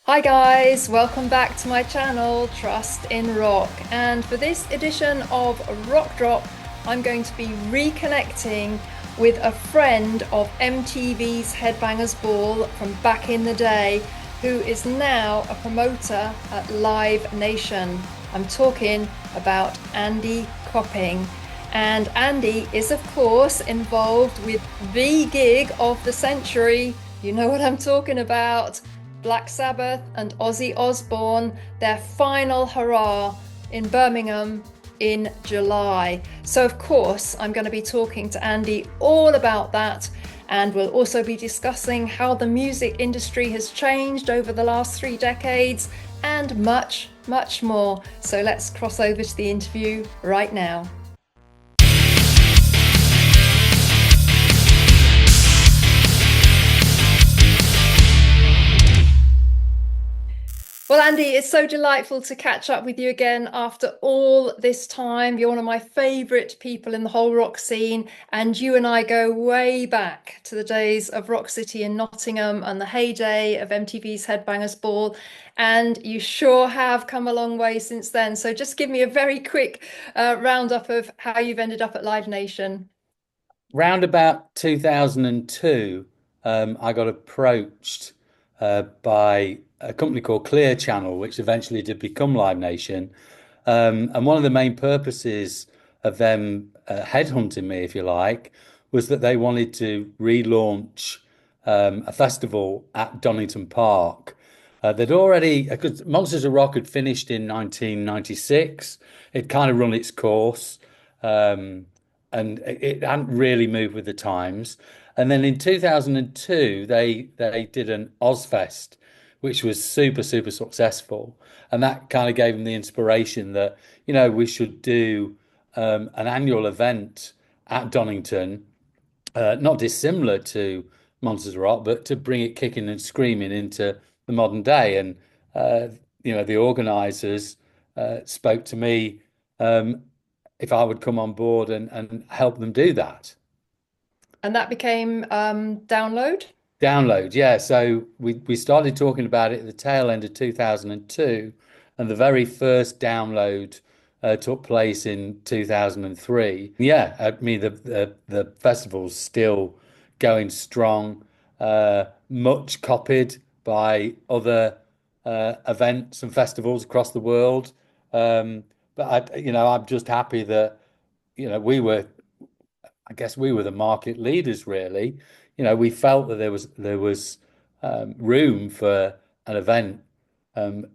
Hi guys, welcome back to my channel, Trust in Rock. And for this edition of Rock Drop, I'm going to be reconnecting with a friend of MTV's Headbangers Ball from back in the day, who is now a promoter at Live Nation. I'm talking about Andy Copping. And Andy is, of course, involved with the gig of the century. You know what I'm talking about. Black Sabbath and Ozzy Osbourne, their final hurrah in Birmingham in July. So, of course, I'm going to be talking to Andy all about that. And we'll also be discussing how the music industry has changed over the last 3 decades and much, much more. So, let's cross over to the interview right now. Well, Andy, it's so delightful to catch up with you again after all this time. You're one of my favourite people in the whole rock scene, and you and I go way back to the days of Rock City in Nottingham and the heyday of MTV's Headbangers Ball. And you sure have come a long way since then. So just give me a very quick roundup of how you've ended up at Live Nation. Round about 2002, I got approached by a company called Clear Channel, which eventually did become Live Nation. And one of the main purposes of them headhunting me, if you like, was that they wanted to relaunch a festival at Donington Park. They'd already, because Monsters of Rock had finished in 1996, it kind of run its course. Um, and it hadn't really moved with the times. And then in 2002, they did an Ozfest, which was super successful, and that kind of gave them the inspiration that we should do an annual event at Donington, not dissimilar to Monsters of Rock, but to bring it kicking and screaming into the modern day. And uh, the organisers spoke to me. If I would come on board and help them do that. And that became Download. Download, yeah. So we started talking about it at the tail end of 2002, and the very first download took place in 2003. Yeah, I mean the festival's still going strong, much copied by other events and festivals across the world. But I'm just happy that we were I guess we were the market leaders, really. We felt that there was room for an event, um,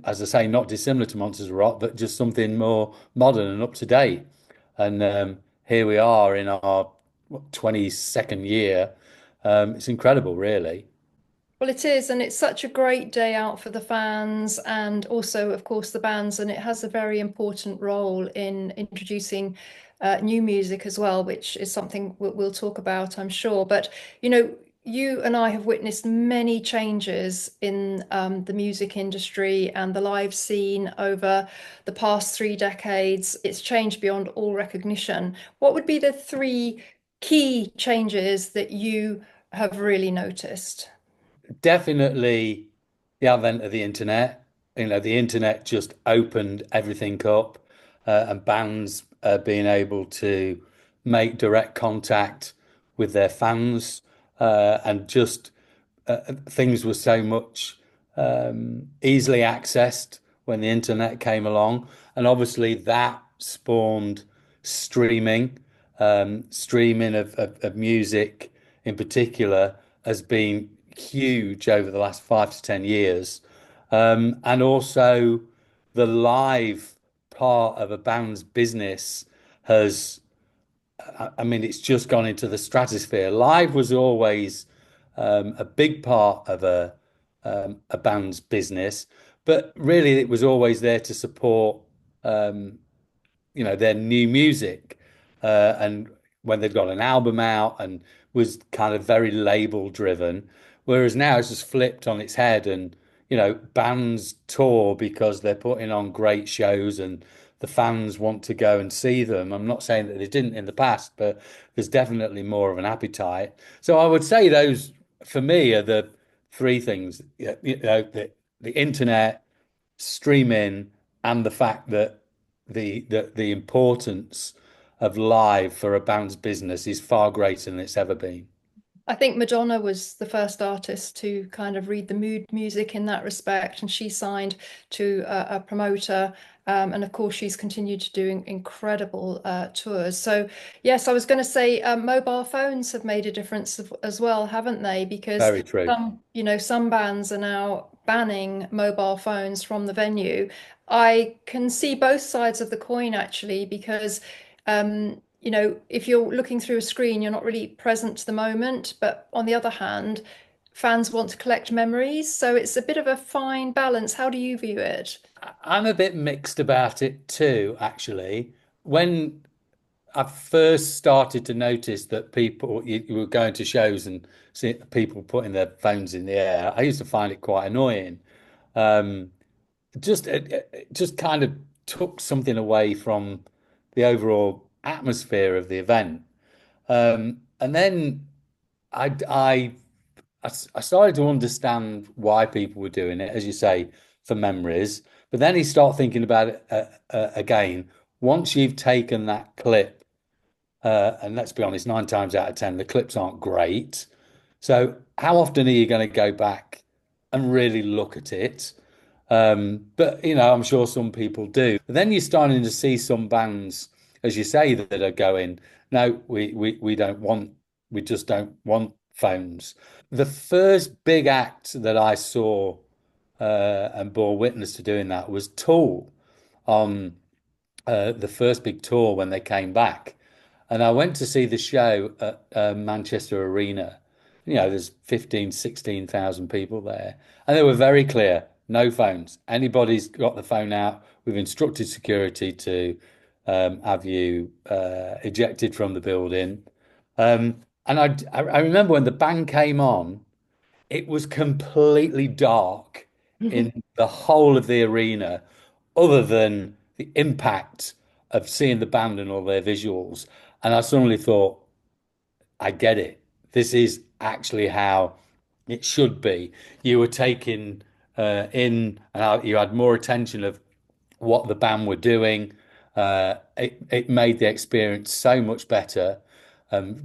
as I say, not dissimilar to Monsters of Rock, but just something more modern and up to date. And here we are in our 22nd year. It's incredible, really. Well, it is, and it's such a great day out for the fans and also, of course, the bands. And it has a very important role in introducing new music as well, which is something we'll talk about, I'm sure. But, you and I have witnessed many changes in the music industry and the live scene over the past 3 decades. It's changed beyond all recognition. What would be the three key changes that you have really noticed? Definitely the advent of the internet. The internet just opened everything up, and bands being able to make direct contact with their fans, and just things were so much easily accessed when the internet came along. And obviously that spawned streaming. Streaming of music in particular has been huge over the last 5 to 10 years. And also the live part of a band's business has, I mean, it's just gone into the stratosphere. Live was always a big part of a band's business, but really it was always there to support their new music, and when they've got an album out, and was kind of very label driven, whereas now it's just flipped on its head. And bands tour because they're putting on great shows and the fans want to go and see them. I'm not saying that they didn't in the past, but there's definitely more of an appetite. So I would say those for me are the three things. The internet, streaming, and the fact that the importance of live for a band's business is far greater than it's ever been. I think Madonna was the first artist to kind of read the mood music in that respect, and she signed to a promoter. And of course, she's continued to do incredible tours. So, yes, I was going to say mobile phones have made a difference as well, haven't they? Because Very true. some bands are now banning mobile phones from the venue. I can see both sides of the coin actually, because if you're looking through a screen, you're not really present to the moment. But on the other hand, fans want to collect memories. So it's a bit of a fine balance. How do you view it? I'm a bit mixed about it too, actually. When I first started to notice that you were going to shows and see people putting their phones in the air, I used to find it quite annoying. Um, it just kind of took something away from the overall atmosphere of the event. And then I, I, I started to understand why people were doing it, as you say, for memories. But then you start thinking about it again. Once you've taken that clip, and let's be honest, 9 times out of 10, the clips aren't great. So how often are you going to go back and really look at it? But I'm sure some people do. But then you're starting to see some bands, as you say, that are going, no, we don't want, we just don't want phones. The first big act that I saw and bore witness to doing that was Tool on the first big tour when they came back. And I went to see the show at Manchester Arena. There's 15, 16,000 people there. And they were very clear, no phones. Anybody's got the phone out, we've instructed security to have you ejected from the building. And I remember when the band came on, it was completely dark in the whole of the arena, other than the impact of seeing the band and all their visuals. And I suddenly thought, I get it. This is actually how it should be. You were taking in, and you had more attention of what the band were doing. It made the experience so much better.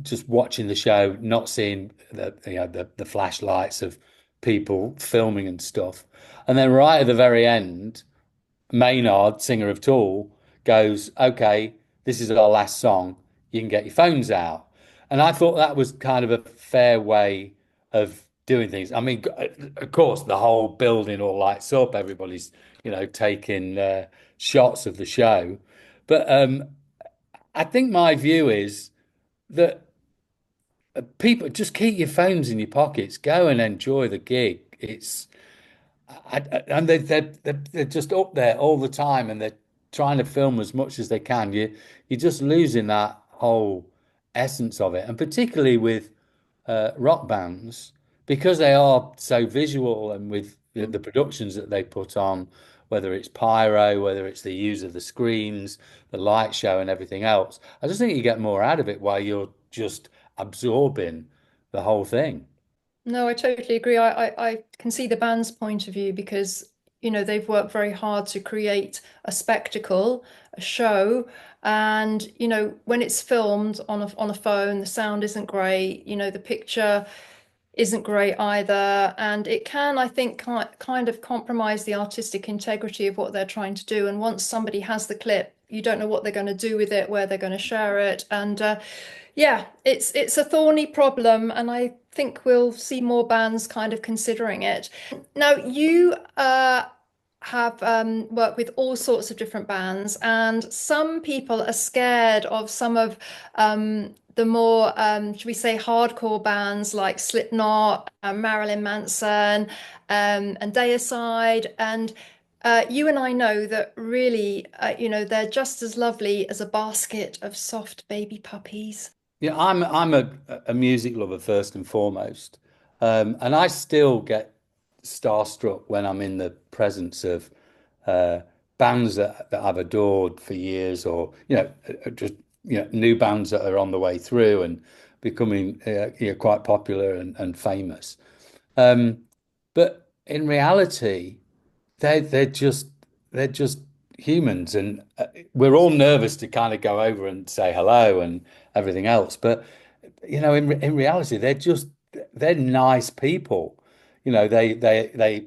Just watching the show, not seeing the flashlights of people filming and stuff. And then right at the very end, Maynard, singer of Tool, goes, "Okay, this is our last song. You can get your phones out." And I thought that was kind of a fair way of doing things. I mean, of course, the whole building all lights up. Everybody's, taking shots of the show. But I think my view is that people just keep your phones in your pockets. Go and enjoy the gig. And they're just up there all the time, and they're trying to film as much as they can. You're just losing that whole essence of it, and particularly with rock bands, because they are so visual, and with the productions that they put on, whether it's pyro, whether it's the use of the screens, the light show, and everything else. I just think you get more out of it while you're just absorbing the whole thing. No, I totally agree. I can see the band's point of view because, they've worked very hard to create a spectacle, a show. And, when it's filmed on a phone, the sound isn't great, the picture isn't great either. And it can, I think, kind of compromise the artistic integrity of what they're trying to do. And once somebody has the clip, you don't know what they're going to do with it, where they're going to share it. And yeah, it's a thorny problem, and I think we'll see more bands kind of considering it. Now, you have worked with all sorts of different bands, and some people are scared of some of the more, should we say, hardcore bands like Slipknot, Marilyn Manson, and Deicide. And you and I know that really, they're just as lovely as a basket of soft baby puppies. Yeah, I'm a music lover first and foremost, and I still get starstruck when I'm in the presence of uh, bands that I've adored for years, or just new bands that are on the way through and becoming quite popular and famous. But in reality, they're just they're just humans, and we're all nervous to kind of go over and say hello and everything else. But in reality, they're nice people. They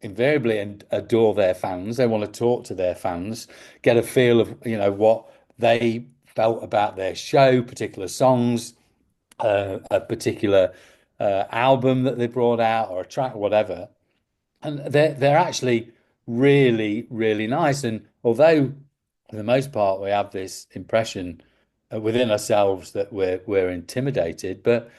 invariably adore their fans. They want to talk to their fans, get a feel of what they felt about their show, particular songs, a particular album that they brought out, or a track, whatever. And they're actually really, really nice. And although for the most part we have this impression within ourselves that we're intimidated, but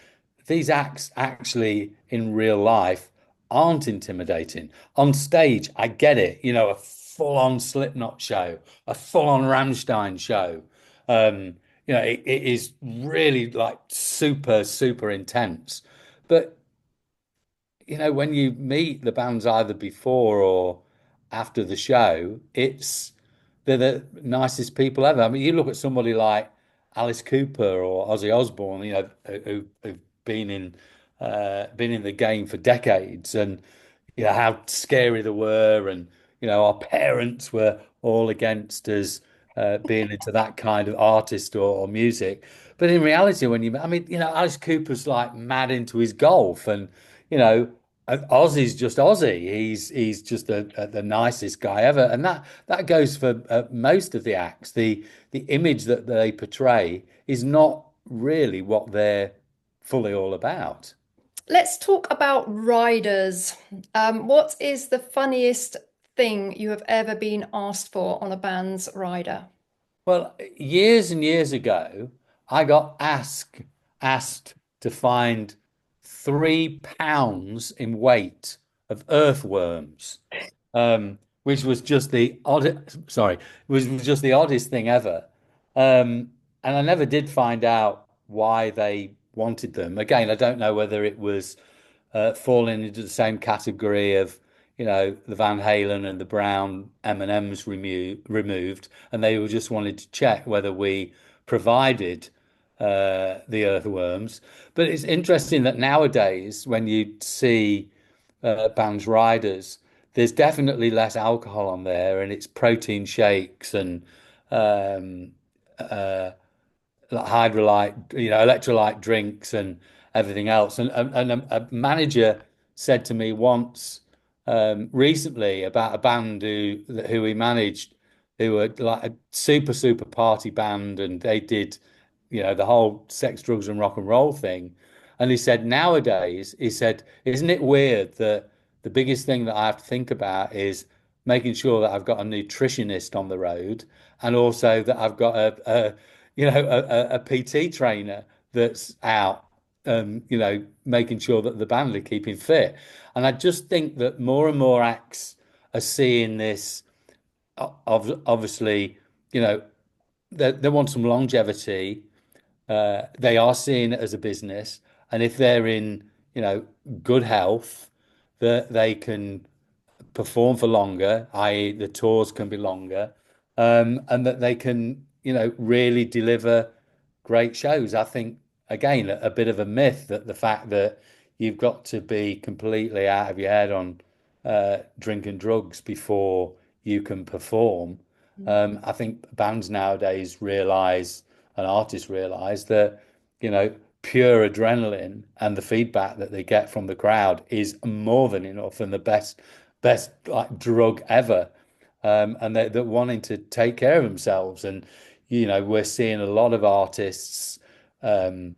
these acts actually in real life aren't intimidating. On stage, I get it, a full-on Slipknot show, a full-on Rammstein show. Um, it is really like super, super intense. But when you meet the bands either before or after the show, they're the nicest people ever. I mean, you look at somebody like Alice Cooper or Ozzy Osbourne, who've been in the game for decades, and how scary they were, and our parents were all against us being into that kind of artist or music. But in reality, I mean, Alice Cooper's like mad into his golf, and you know, Ozzy's just Ozzy. He's just the nicest guy ever, and that goes for most of the acts. The image that they portray is not really what they're fully all about. Let's talk about riders. What is the funniest thing you have ever been asked for on a band's rider? Well, years and years ago, I got asked to find 3 pounds in weight of earthworms, which was just the was just the oddest thing ever. And I never did find out why they wanted them. Again, I don't know whether it was falling into the same category of, the Van Halen and the Brown M&Ms removed, and they were just wanted to check whether we provided the earthworms. But it's interesting that nowadays, when you see bands riders, there's definitely less alcohol on there, and it's protein shakes and um, uh, like hydrolyte, electrolyte drinks and everything else. And a manager said to me once recently about a band who he managed, who were like a super super party band, and they did, the whole sex, drugs, and rock and roll thing. And he said nowadays, he said, isn't it weird that the biggest thing that I have to think about is making sure that I've got a nutritionist on the road, and also that I've got a PT trainer that's out, making sure that the band are keeping fit. And I just think that more and more acts are seeing this. Obviously, you know, they want some longevity. They are seeing it as a business, and if they're in, good health, that they can perform for longer, i.e., the tours can be longer, and that they can, really deliver great shows. I think, again, a bit of a myth that the fact that you've got to be completely out of your head on drink and drugs before you can perform. I think bands nowadays realize, and artists realize that, pure adrenaline and the feedback that they get from the crowd is more than enough, and the best like drug ever. And they're wanting to take care of themselves. And we're seeing a lot of artists, um,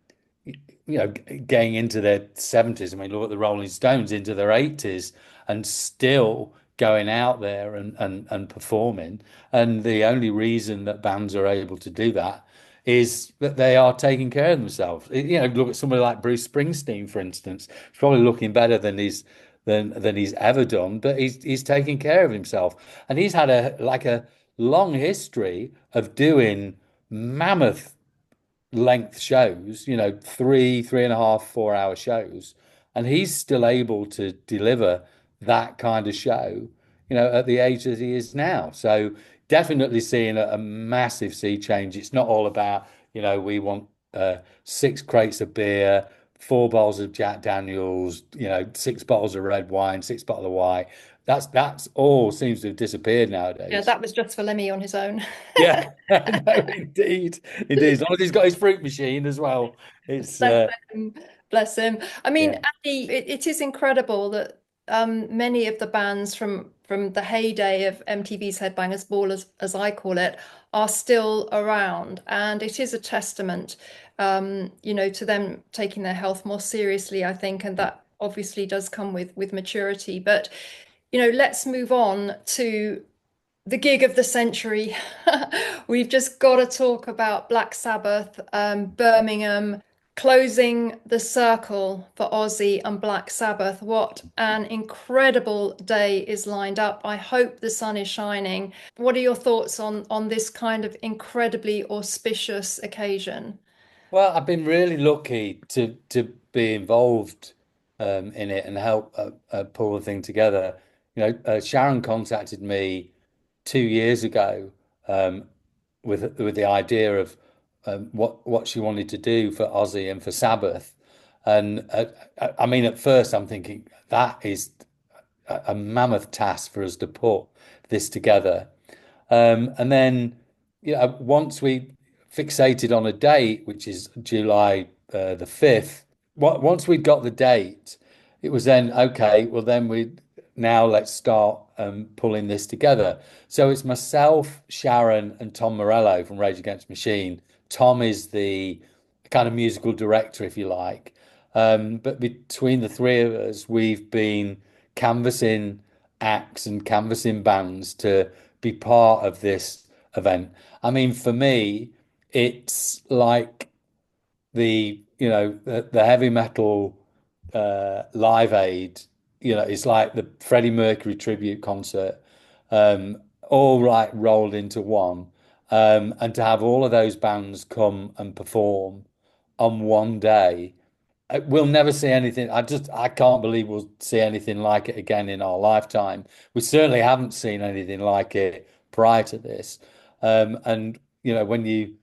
getting into their 70s. I mean, look at the Rolling Stones, into their 80s, and still going out there and performing. And the only reason that bands are able to do that is that they are taking care of themselves. Look at somebody like Bruce Springsteen, for instance. He's probably looking better than he's ever done, but he's taking care of himself, and he's had a long history of doing mammoth length shows, 3.5, 4 hour shows, and he's still able to deliver that kind of show, at the age that he is now. So definitely seeing a massive sea change. It's not all about, we want 6 crates of beer, four bottles of Jack Daniels, six bottles of red wine, six bottles of white. That's all seems to have disappeared Yeah, nowadays. that was just for Lemmy on his own. Yeah, no, indeed, indeed. As long as he's got his fruit machine as well, it's Bless him. Bless him. I mean, yeah. Andy, it is incredible that many of the bands from the heyday of MTV's Headbangers Ball, as I call it, are still around, and it is a testament, to them taking their health more seriously, I think, and that obviously does come with maturity. But let's move on to the gig of the century. We've just got to talk about Black Sabbath, Birmingham, closing the circle for Ozzy and Black Sabbath. What an incredible day is lined up. I hope the sun is shining. What are your thoughts on this kind of incredibly auspicious occasion? Well, I've been really lucky to be involved in it and help pull the thing together. Sharon contacted me 2 years ago with the idea of what she wanted to do for Ozzy and for Sabbath, and I mean, at first I'm thinking that is a mammoth task for us to put this together. And then, once we fixated on a date, which is July the 5th, once we'd got the date, it was then, okay, well, then now let's start pulling this together. So it's myself, Sharon, and Tom Morello from Rage Against the Machine. Tom is the kind of musical director, if you like. But between the three of us, we've been canvassing acts and canvassing bands to be part of this event. I mean, for me, it's like the heavy metal Live Aid. It's like the Freddie Mercury tribute concert, all right rolled into one. And to have all of those bands come and perform on one day, we'll never see anything. I can't believe we'll see anything like it again in our lifetime. We certainly haven't seen anything like it prior to this. And when you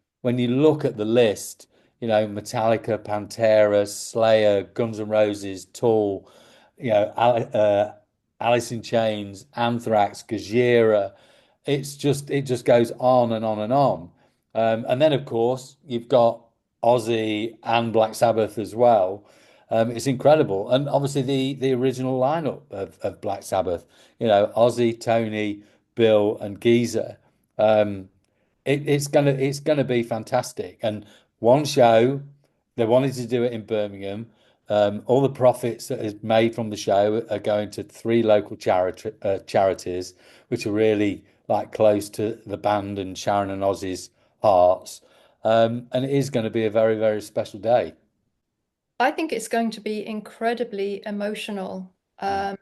look at the list, Metallica, Pantera, Slayer, Guns N' Roses, Tool, Alice in Chains, Anthrax, Gojira. It just goes on and on and on. And then of course you've got Ozzy and Black Sabbath as well. It's incredible, and obviously the original lineup of Black Sabbath. Ozzy, Tony, Bill, and Geezer. Um, it's gonna be fantastic. And one show, they wanted to do it in Birmingham. All the profits that is made from the show are going to three local charities, which are really like close to the band and Sharon and Ozzy's hearts. And it is going to be a very, very special day. I think it's going to be incredibly emotional. I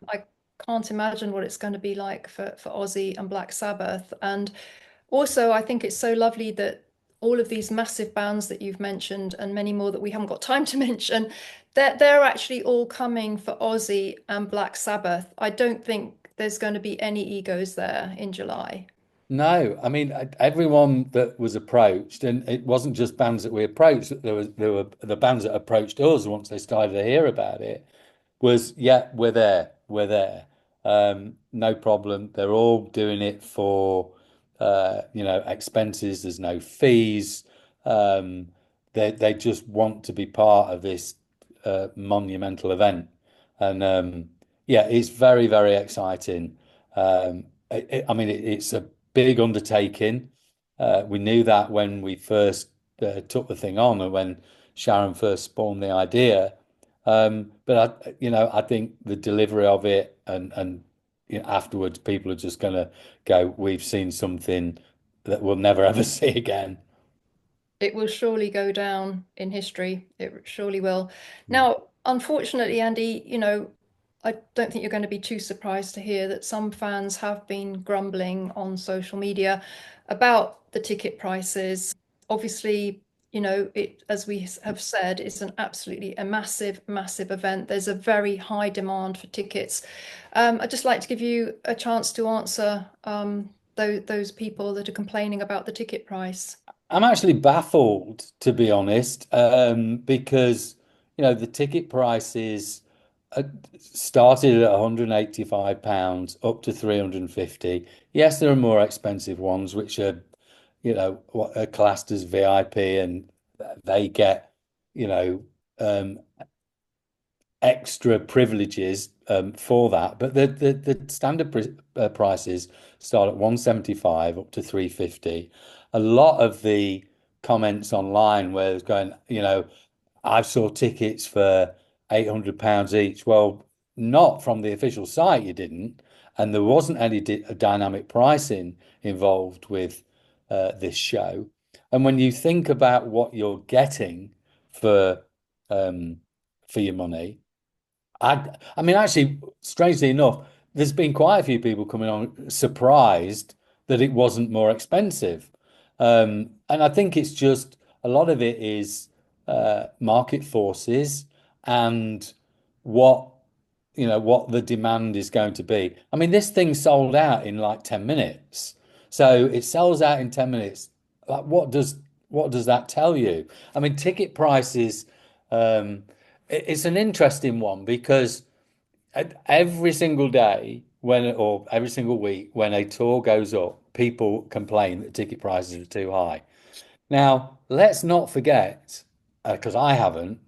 can't imagine what it's going to be like for Ozzy and Black Sabbath. And also, I think it's so lovely that all of these massive bands that you've mentioned and many more that we haven't got time to mention, they're actually all coming for Ozzy and Black Sabbath. I don't think there's going to be any egos there in July. No, I mean everyone that was approached, and it wasn't just bands that we approached. There were the bands that approached us once they started to hear about it. Was yeah, we're there, we're there. No problem. They're all doing it for expenses. There's no fees. Um, they just want to be part of this monumental event, and yeah, it's very very exciting. I mean, it's a big undertaking. We knew that when we first took the thing on, and when Sharon first spawned the idea. But I think the delivery of it and afterwards, people are just gonna go, "We've seen something that we'll never ever see again." It will surely go down in history. It surely will. Mm. Now, unfortunately, Andy, I don't think you're going to be too surprised to hear that some fans have been grumbling on social media about the ticket prices. Obviously, as we have said, it's an absolutely a massive, massive event. There's a very high demand for tickets. I'd just like to give you a chance to answer those people that are complaining about the ticket price. I'm actually baffled, to be honest, because the ticket prices uh, started at £185 up to 350. Yes, there are more expensive ones, which are, what are classed as VIP, and they get, you know, um, extra privileges for that. But the standard prices start at 175 up to 350. A lot of the comments online where it's going, I saw tickets for £800 each. Well, not from the official site, you didn't. And there wasn't any dynamic pricing involved with this show. And when you think about what you're getting for um, for your money, I mean, actually, strangely enough, there's been quite a few people coming on surprised that it wasn't more expensive. And I think it's just a lot of it is market forces and what what the demand is going to be. I mean, this thing sold out in like 10 minutes. So it sells out in 10 minutes. Like what does that tell you? I mean, ticket prices, it's an interesting one because every single day or every single week when a tour goes up, people complain that ticket prices are too high. Now, let's not forget, because I haven't,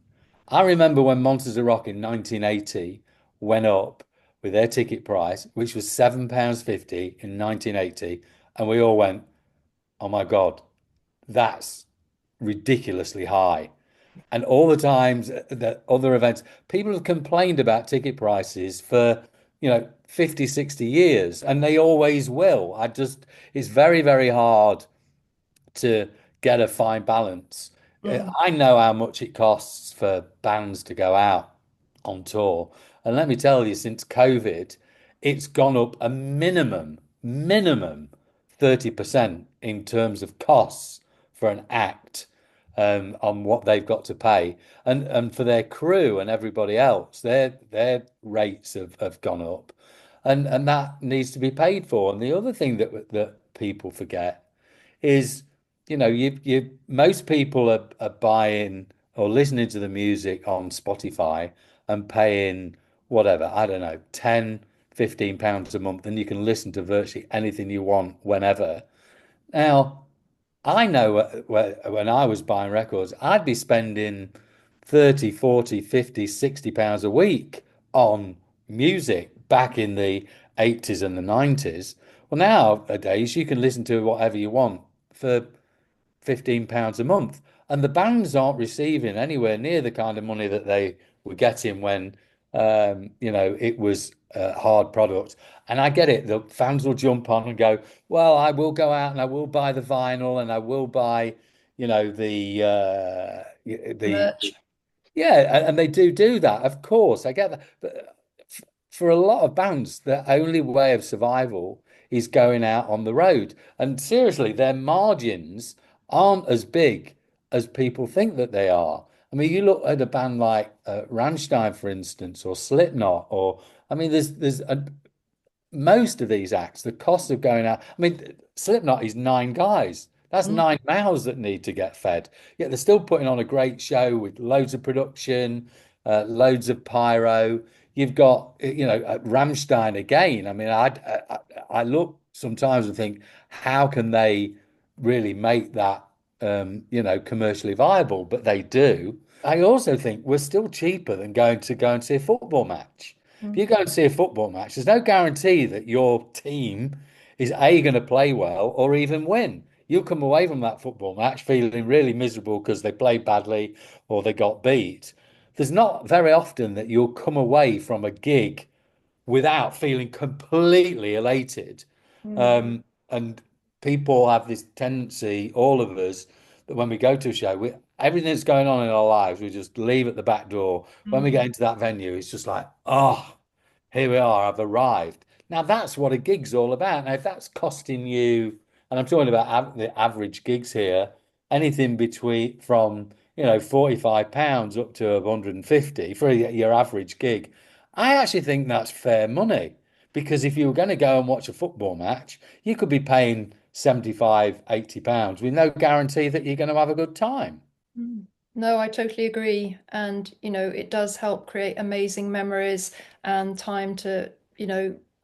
I remember when Monsters of Rock in 1980 went up with their ticket price, which was £7.50 in 1980, and we all went, oh my God, that's ridiculously high. And all the times that other events, people have complained about ticket prices for, 50, 60 years, and they always will. It's very, very hard to get a fine balance. Mm. I know how much it costs for bands to go out on tour. And let me tell you, since COVID, it's gone up a minimum 30% in terms of costs for an act on what they've got to pay. And for their crew and everybody else, their rates have gone up. And that needs to be paid for. And the other thing that people forget is, you most people are buying or listening to the music on Spotify and paying whatever, I don't know, 10, £15 a month, and you can listen to virtually anything you want whenever. Now, I know when I was buying records, I'd be spending 30, 40, 50, £60 a week on music back in the 80s and the 90s. Well, nowadays you can listen to whatever you want for £15 a month. And the bands aren't receiving anywhere near the kind of money that they were getting when, it was a hard product. And I get it. The fans will jump on and go, well, I will go out and I will buy the vinyl and I will buy, the Merch. yeah, and they do that. Of course, I get that. But for a lot of bands, their only way of survival is going out on the road. And seriously, their margins aren't as big as people think that they are. I mean, you look at a band like Rammstein, for instance, or Slipknot, or I mean, most of these acts, the cost of going out. I mean, Slipknot is nine guys. That's Mm. nine mouths that need to get fed. Yet they're still putting on a great show with loads of production, loads of pyro. You've got, Rammstein again. I mean, I look sometimes and think, how can they really make that, commercially viable? But they do. I also think we're still cheaper than going to go and see a football match. If Mm. you go and see a football match, there's no guarantee that your team is A, going to play well or even win. You'll come away from that football match feeling really miserable because they played badly or they got beat. There's not very often that you'll come away from a gig without feeling completely elated. Mm. And people have this tendency, all of us, that when we go to a show, everything that's going on in our lives, we just leave at the back door. When we Mm. get into that venue, it's just like, oh, here we are, I've arrived. Now that's what a gig's all about. Now, if that's costing you, and I'm talking about the average gigs here, anything between from £45 up to 150 for your average gig, I actually think that's fair money. Because if you were going to go and watch a football match, you could be paying 75, £80 with no guarantee that you're going to have a good time. Mm. No, I totally agree. And, it does help create amazing memories and time to,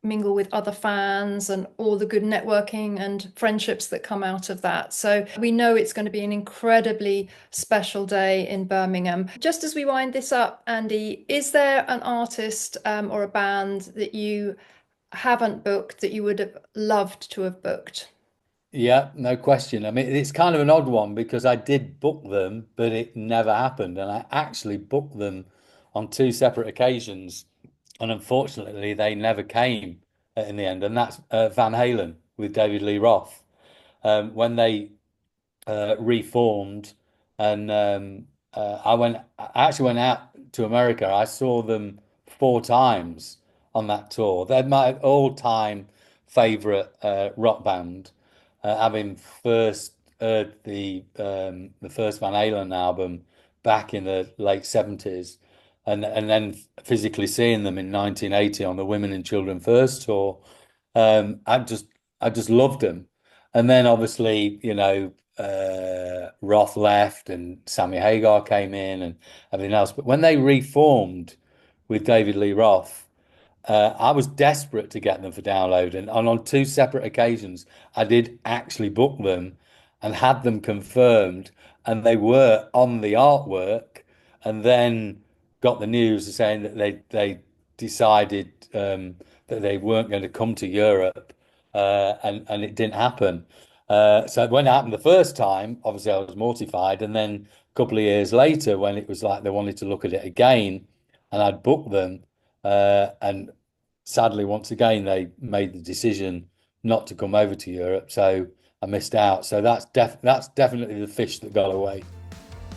mingle with other fans and all the good networking and friendships that come out of that. So we know it's going to be an incredibly special day in Birmingham. Just as we wind this up, Andy, is there an artist or a band that you haven't booked that you would have loved to have booked? Yeah, no question. I mean, it's kind of an odd one because I did book them, but it never happened. And I actually booked them on two separate occasions. And unfortunately, they never came in the end. And that's Van Halen with David Lee Roth. When they reformed, and I actually went out to America. I saw them four times on that tour. They're my all-time favorite rock band. Having first heard the first Van Halen album back in the late 70s, and then physically seeing them in 1980 on the Women and Children First tour, I just loved them. And then obviously, Roth left and Sammy Hagar came in and everything else. But when they reformed with David Lee Roth, I was desperate to get them for download. And on two separate occasions, I did actually book them and had them confirmed. And they were on the artwork. And then got the news saying that they decided that they weren't going to come to Europe, and it didn't happen. So when it happened the first time, obviously I was mortified, and then a couple of years later, when it was like they wanted to look at it again, and I'd booked them, and sadly once again they made the decision not to come over to Europe, so I missed out. So that's definitely the fish that got away.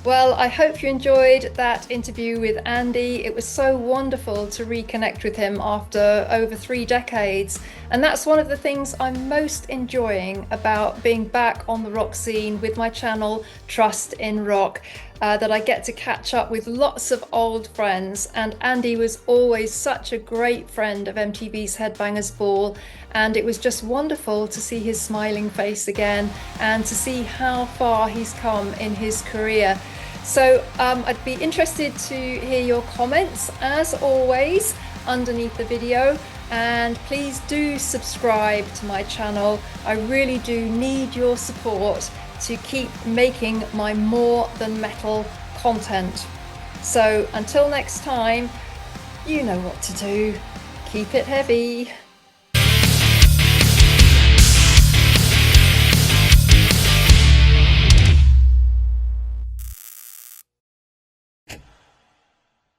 Well, I hope you enjoyed that interview with Andy. It was so wonderful to reconnect with him after over 3 decades. And that's one of the things I'm most enjoying about being back on the rock scene with my channel, Trust in Rock, that I get to catch up with lots of old friends. And Andy was always such a great friend of MTV's Headbangers Ball. And it was just wonderful to see his smiling face again and to see how far he's come in his career. So I'd be interested to hear your comments as always underneath the video, and please do subscribe to my channel. I really do need your support to keep making my more than metal content. So until next time, you know what to do. Keep it heavy.